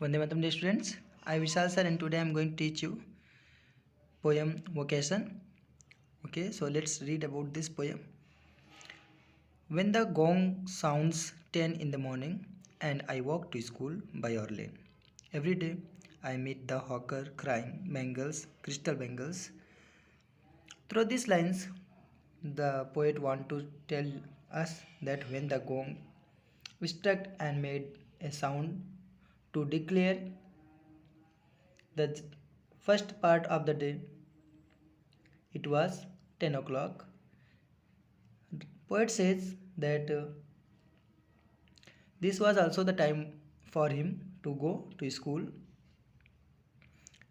Vande Mataram dear students. I Vishal sir and today I am going to teach you poem Vocation. Okay, so let's read about this poem. When the gong sounds 10 in the morning and I walk to school by our lane. Every day I meet the hawker crying bangles, crystal bangles. Through these lines, the poet want to tell us that when the gong struck and made a sound to declare the first part of the day, it was 10 o'clock. Poet says that this was also the time for him to go to school.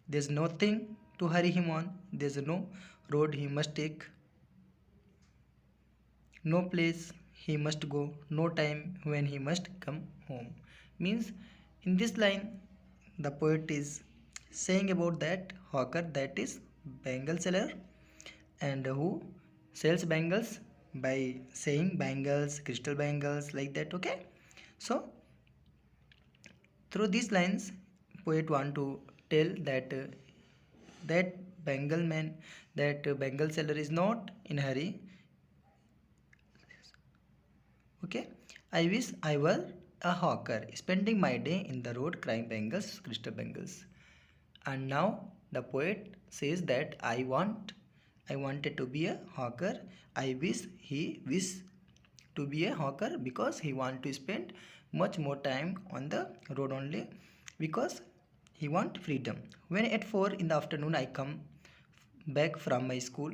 There's nothing to hurry him on. There's no road he must take, no place he must go, no time when he must come home. Means in this line the poet is saying about that hawker, that is bangle seller, and who sells bangles by saying bangles, crystal bangles, like that. Okay, so through these lines poet want to tell that that bangle man, that bangle seller is not in hurry. Okay, I wish I were a hawker spending my day in the road crying bangles, crystal bangles. And now the poet says that I wanted to be a hawker. I wish he wished to be a hawker because he want to spend much more time on the road only, because he want freedom. When at 4 in the afternoon I come back from my school,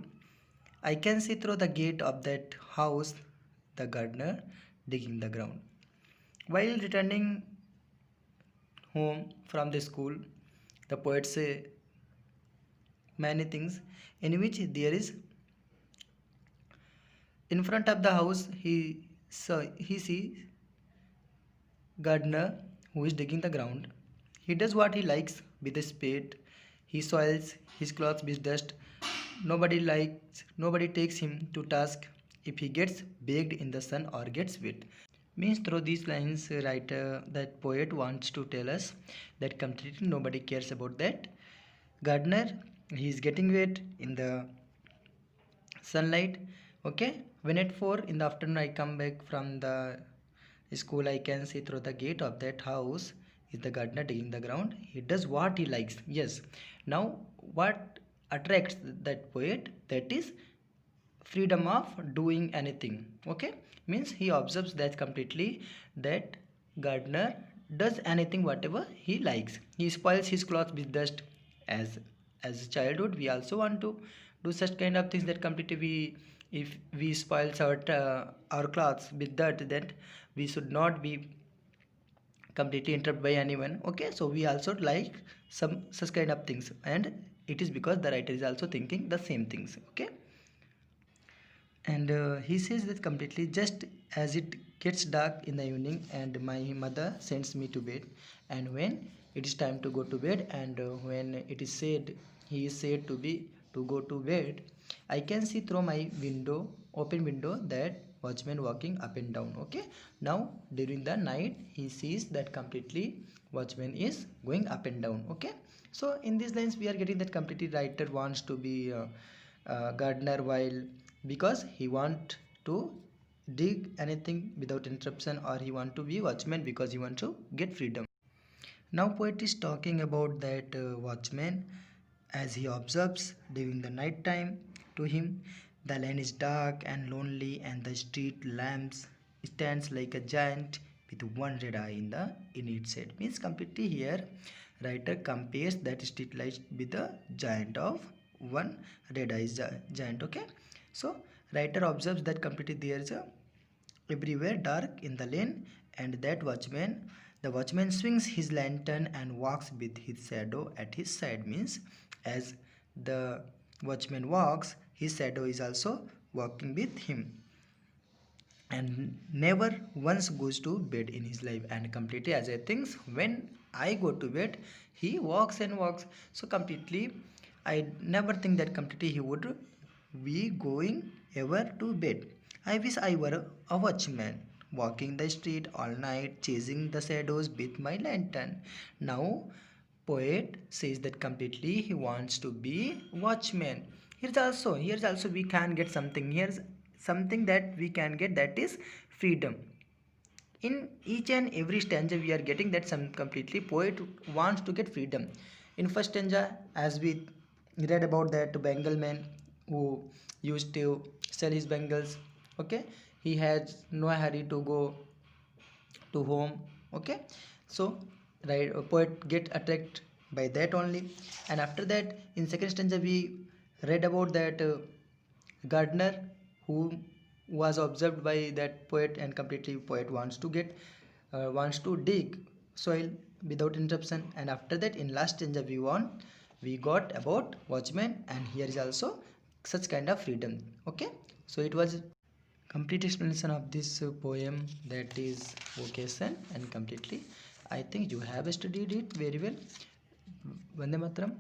I can see through the gate of that house the gardener digging the ground. While returning home from the school, the poet say many things in which there is in front of the house he sees gardener who is digging the ground. He does what he likes with a spade. He soils his clothes with dust. Nobody takes him to task if he gets baked in the sun or gets wet. Means through these lines writer, that poet wants to tell us that completely nobody cares about that gardener. He is getting wet in the sunlight. Okay, when at 4 in the afternoon I come back from the school, I can see through the gate of that house is the gardener digging the ground. He does what he likes. Yes, now what attracts that poet, that is freedom of doing anything. Okay, means he observes that completely that gardener does anything whatever he likes. He spoils his clothes with dust. As childhood we also want to do such kind of things, that completely we, if we spoils our clothes with dirt, then we should not be completely interrupted by anyone. Okay, so we also like some such kind of things, and it is because the writer is also thinking the same things. Okay, and he says that completely just as it gets dark in the evening and my mother sends me to bed, and when it is time to go to bed, and when it is said he is said to be to go to bed, I can see through my window, open window, that watchman walking up and down. Okay, now during the night he sees that completely watchman is going up and down. Okay, so in these lines we are getting that completely writer wants to be gardener, while because he want to dig anything without interruption, or he want to be watchman because he want to get freedom. Now poet is talking about that watchman as he observes during the night time. To him the lane is dark and lonely, and the street lamps stands like a giant with one red eye in its head. Means completely here writer compares that street light with the giant of one red eye giant. Okay, so writer observes that completely there is a everywhere dark in the lane, and that watchman, the watchman swings his lantern and walks with his shadow at his side. Means as the watchman walks, his shadow is also walking with him, and never once goes to bed in his life. And completely as I think, when I go to bed he walks and walks. So completely I never think that completely he would be going ever to bed. I wish I were a watchman walking the street all night, chasing the shadows with my lantern. Now, poet says that completely he wants to be watchman. Here's also we can get something. Here's something that we can get, that is freedom. In each and every stanza we are getting that some completely poet wants to get freedom. In first stanza, as we read about that Bengal man who used to sell his bangles, okay, he has no hurry to go to home, okay. So right, a poet get attracted by that only. And after that, in second stanza we read about that gardener who was observed by that poet, and completely poet wants to get wants to dig soil without interruption. And after that, in last stanza we got about watchman, and here is also such kind of freedom, okay. So it was complete explanation of this poem, that is vocation. And completely I think you have studied it very well. Vande Mataram.